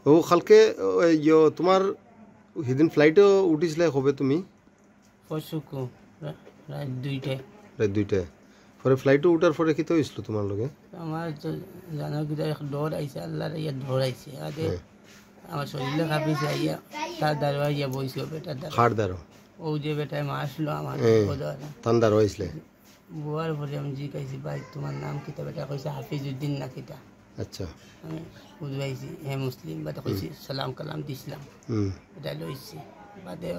ও কালকে তোমার সেদিন ফ্লাইটে উঠিছিলে কবে তুমি? পরশুকু রাত 2টায়। রাত 2টায়। পরে ফ্লাইটে উঠার পরে কি তো হয়েছিল তোমার লগে? আমার তো জানো কি ডর আইছে, আল্লাহর ইয়া ডর আইছে। আগে হ্যাঁ। আমার শরীরে কাঁপিছে, আইয়া তার দ্বারা ইয়া বইছিল বেটার দ্বারা। খাট দাঁড়ো ও যে বেটায় মারছিল আমার তান্দার হয়েছিলে? বোয়ার পরে আমি জিজ্ঞাসি, ভাই তোমার নাম কিতা? বেটা কইছে হাফিজউদ্দিন না কিতা। আচ্ছা। আমি বুঝবাইছি হে মুসলিম, বাদে কইছি সালাম কালাম দিছিলাম, এটা লইছি। বাদে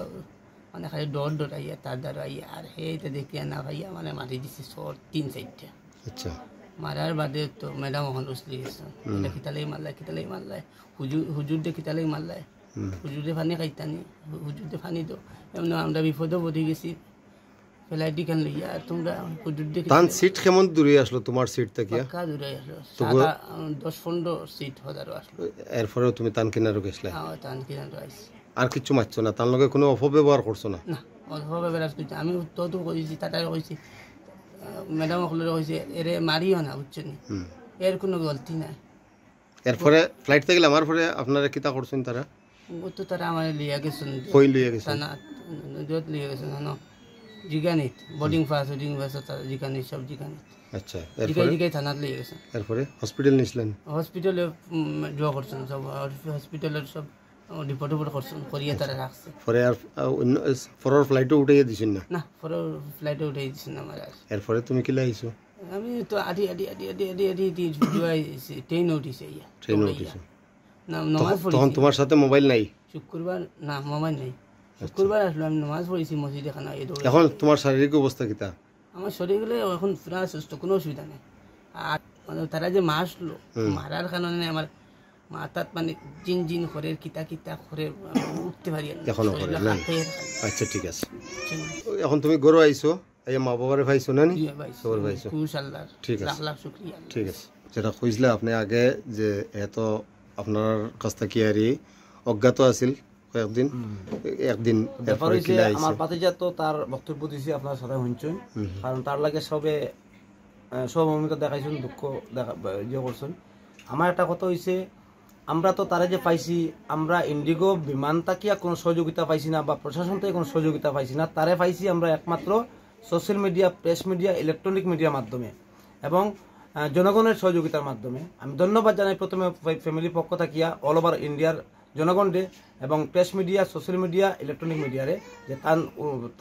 মানে খালি ডর ডর আইয়া তার দ্বারা আইয়া আর সেইটা দেখিয়া না ভাইয়া মানে মারি দিছে সর 3-4টা। আচ্ছা। মারার বাদে তো ম্যাডাম ওখানে উসলি গেছে, এটা কিতালেই মারলাই হুজুরদে কিতালেই মারলাই, হুজুরে ফানি খাইতানি, হুজুরদে ফানি তো এমন আমরা বিপদে পড়ে গেছি। ফ্লাইট কেন লইয়া আর তোমরা হুজুরদে তান সিট কেমন দূরে আসলো তোমার সিট থেকে? পাক্কা দূরে আসলো, 10-15 সিট হদারও আসলো। এরপরেও তুমি তান কিনারও গেছলে? হ্যাঁ, তান কিনারও আইসি। আর কিছু মারছো না? তার লগে কোনো অপব্যবহার করছো না? না, অল্পভাবে রাজ করছি আমি, তো কইছি তাটাই কইছি, ম্যাডাম ওগুলো কইছে এরে মারিও না, বুঝছেন? এর কোনো গলতি নাই। এরপরে ফ্লাইট থেকে আমার পরে আপনারা কিতা করছেন তারা? ও তো তারা আমার লিয়া গেছেন, কই লইয়া গেছেন? থানা যত লিয়া গেছেন জিগানিত, বোর্ডিং পাস তারা জিগানিত, সব জিগানিত। আচ্ছা। জিগাই থানাত লিয়ে গেছেন। এরপরে হসপিটাল নিছিলেন? হসপিটালে জোয়া করছেন, সব হসপিটালের সব রিপোর্ট করছেন, করিয়ে তারা রাখছে। পরে আর অন্য পরের ফ্লাইটও উঠাইয়া দিছেন না? না, পরে ফ্লাইটে উঠে দিচ্ছেন আমার আর। এরপরে তুমি কি লাইছো? আমি তো আদি ট্রেন উঠিছে, ট্রেনে উঠিছো? না, নামাজ পড়ি। তখন তোমার সাথে মোবাইল নাই? শুক্রবার না, মোবাইল নেই। শুক্রবার আসলো, আমি নামাজ পড়েছি মসজিদে খানা। এখন তোমার শারীরিক অবস্থা কিতা? আমার শরীরে এখন পুরা সুস্থ, কোনো অসুবিধা নেই। আর মানে তারা যে মারলো, মারার কারণে আমার মাথাত মানে জিন করে কিতা করে উঠতে পারি এখনো করে না? আচ্ছা, ঠিক আছে। এখন তুমি গরু আইছো, এই মা বাবারে ভাইছো না? নি সবার ভাইছো? ঠিক আছে, লাখ শুকরিয়া। ঠিক আছে। যেটা কইছিলে আপনি আগে যে এত আপনার কাছ থেকে আরই অজ্ঞাত আছিল একদিন ব্যাপার হইছে আমার পাতিজা তো তার বক্তব্য দিছি আপনার সাথে শুনছেন, কারণ তার লাগে সবে সব ভূমিকা দেখাইছেন, দুঃখ ইয়ে করছেন। আমার একটা কথা হইছে, আমরা তো তারা যে পাইছি, আমরা ইন্ডিগো বিমান তাকিয়া কোনো সহযোগিতা পাইছি না, বা প্রশাসন থেকে কোনো সহযোগিতা পাইছি না। তারে পাইছি আমরা একমাত্র social media, press media, electronic মিডিয়ার মাধ্যমে এবং জনগণের সহযোগিতার মাধ্যমে। আমি ধন্যবাদ জানাই প্রথমে ফ্যামিলির পক্ষ থাকিয়া অল ওভার ইন্ডিয়ার জনগণকে এবং press media, social media, electronic মিডিয়ারে যে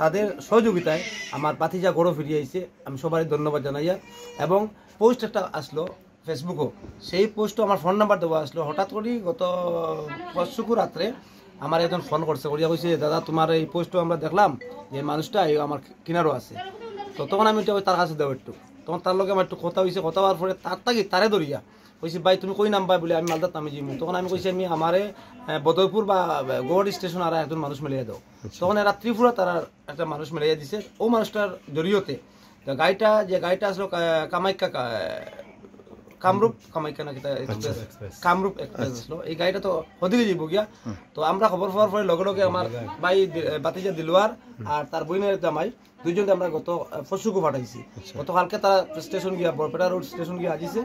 তাদের সহযোগিতায় আমার পাতিজা গড়ো ফিরিয়ে আইছে। আমি সবারই ধন্যবাদ জানাইয়া। এবং পোস্ট একটা আসলো ফেসবুকও, সেই পোস্টও আমার ফোন নাম্বার দেওয়া আসলো। হঠাৎ করেই গত পরশুকু রাত্রে আমার একজন ফোন করছে, করিয়া কইছে, দাদা তোমার এই পোস্টও আমরা দেখলাম, যে মানুষটা আমার কিনারও আছে। তো তখন আমি তার কাছে দেবো একটু, তখন তার লগে আমার একটু কথা হয়েছে। কথা হওয়ার পরে তারে ধরিয়া কইছি, ভাই তুমি কই নামবা বলে, আমি মালদার নামে যাইমু। তখন আমি কইছি, আমি আমারে বদরপুর বা গৌহাটি স্টেশন আর একজন মানুষ মিলিয়ে দাও। তখন এরা ত্রিপুরা তার একটা মানুষ মিলিয়ে দিছে। ও মানুষটার জড়িয়তে গাড়িটা আসলো কামাখ্যা কামরূপ এক্সপ্রেস আসলো। এই গাড়িটা তো হদিকে যাইব গিয়া। তো আমরা খবর পাওয়ার পরে লগে লগে আমার ভাই বাতিজা দিলওয়ার আর তার বইনের জামাই দুইজনকে আমরা গত পরশুকু পাঠাইছি। গতকালকে তারা স্টেশন গিয়া, বরপেটা রোড স্টেশন গিয়া আজিছে।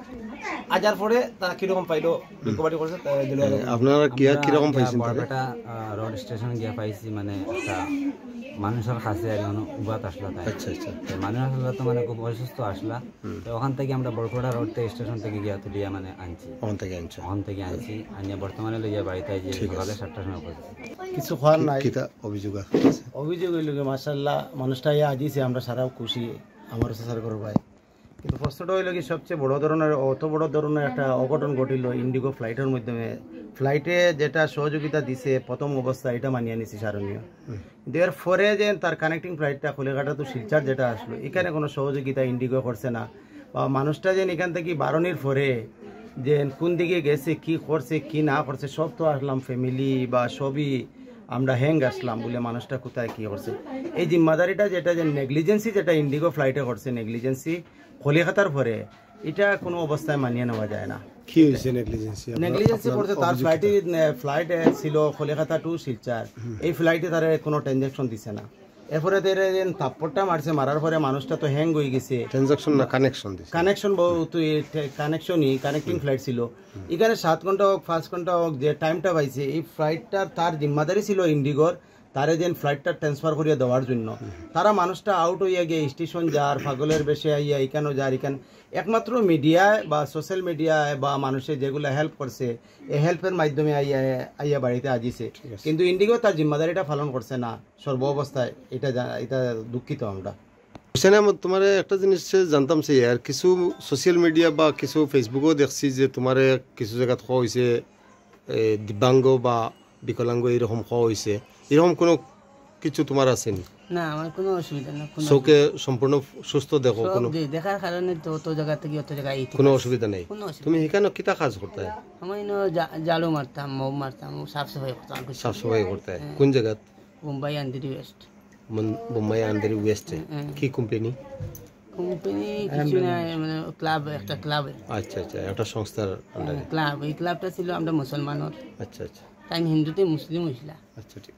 আজার পরে তারা কিরকম পাইলো রিকভারি করছে আপনারা কিরকম পাইছেন? বরপেটা রোড স্টেশন গিয়া পাইছি, মানে একটা মানুষের কাছে আর উবাত আসলা। আচ্ছা আচ্ছা। মানুষ আসলে তো মানে খুব অসুস্থ আসলা। তো ওখান থেকে আমরা বরপেটা রোড থেকে স্টেশন থেকে গিয়া তুলিয়া মানে আনছি, ওখান থেকে আনছি আনিয়া বর্তমানে লইয়া বাড়িতে যে সকালে 7টার সময় পৌঁছেছি। কিছু খাওয়ার নাই। অভিযোগ হইল মাশাআল্লাহ মানুষটা আজিছে, আমরা সারাও খুশি আমার সাসার করো ভাই। কিন্তু প্রশ্নটা হইল কি, সবচেয়ে বড় ধরনের অত বড় ধরনের একটা অঘটন ঘটিল ইন্ডিগো ফ্লাইটের মাধ্যমে। ফ্লাইটে যেটা সহযোগিতা দিছে প্রথম অবস্থা, এটা মানিয়ে নিছি সারণীয়। কিন্তু এর পরে যে তার কানেক্টিং ফ্লাইটটা কলিকাতা তো শিলচর যেটা আসলো, এখানে কোনো সহযোগিতা ইন্ডিগো করছে না। বা মানুষটা যে এখান থেকে বারণের পরে যে কোন দিকে গেছে, কি করছে কি না করছে, সব তো আসলাম ফ্যামিলি বা সবই আমরা আসলাম বলে মানুষটা কোথায় কি করছে। এই জিম্মাদারিটা যেটা যে নেগলিজেন্সি যেটা ইন্ডিগো ফ্লাইটে করছে, নেগলিজেন্সি কলিকাতার পরে, এটা কোনো অবস্থায় মানিয়ে নেওয়া যায় না। কি হয়েছে নেগলিজেন্সি করছে? তার ফ্লাইট ছিল কলিকাতা টু শিলচর, এই ফ্লাইটে তারা কোনো ট্রানজাকশন দিছে না। এরপরে থাপ্পড়টা মারছে, মারার পরে মানুষটা তো হ্যাং হয়ে গেছে। ট্রানজাকশন না কানেকশন দিছে? কানেকশন কানেকশনই কানেক্টিং ফ্লাইট ছিল। এখানে 7 ঘন্টা হোক 5 ঘন্টা হোক যে টাইমটা পাইছে, এই ফ্লাইটটার তার জিম্মাদারি ছিল ইন্ডিগোর, তারে যেন ফ্লাইটটা ট্রান্সফার করিয়া দেওয়ার জন্য। তারা মানুষটা আউট হইয়া গিয়ে স্টেশন যার পাগলের বেশে আইয়া এখানেও যার এখানে একমাত্র মিডিয়ায় বা সোশ্যাল মিডিয়ায় বা মানুষের যেগুলো হেল্প করছে, এই হেল্পের মাধ্যমে আইয়া বাড়িতে আজিছে। কিন্তু ইন্ডিগো তার জিম্মাদারিটা পালন করছে না সর্ব অবস্থায়। এটা দুঃখিত আমরা। হুসেন আহমদ, তোমার একটা জিনিস জানতাম চাই, আর কিছু সোশ্যাল মিডিয়া বা কিছু ফেসবুকও দেখছি যে তোমার কিছু জায়গাত খাওয়া হয়েছে দিব্যাঙ্গ বা বিকলাঙ্গ এরকম খাওয়া হয়েছে, এরকম কোনো কিছু তোমার আছে নি? না, আমার কোনো অসুবিধা না। চোখে সম্পূর্ণ সুস্থ দেখো? কোনো দেখার কারণে তো অত জায়গা থেকে অত জায়গায় কোনো অসুবিধা নেই? তুমি এখানে কিতা কাজ করতে? আমি জালু মারতাম, মৌ মারতাম, সাফ সাফাই করতাম। সাফ সাফাই করতে? কোন জায়গা? মুম্বাই আন্দিরি ওয়েস্ট। মুম্বাই আন্দিরি ওয়েস্টে? কি কোম্পানি? কোম্পানি কিছু না, মানে ক্লাব, একটা ক্লাব। আচ্ছা আচ্ছা, একটা সংস্থার আন্ডারে ক্লাব। এই ক্লাবটা ছিল আমরা মুসলমানের। আচ্ছা আচ্ছা, তাই হিন্দুতে মুসলিম হয়েছিল। আচ্ছা ঠিক।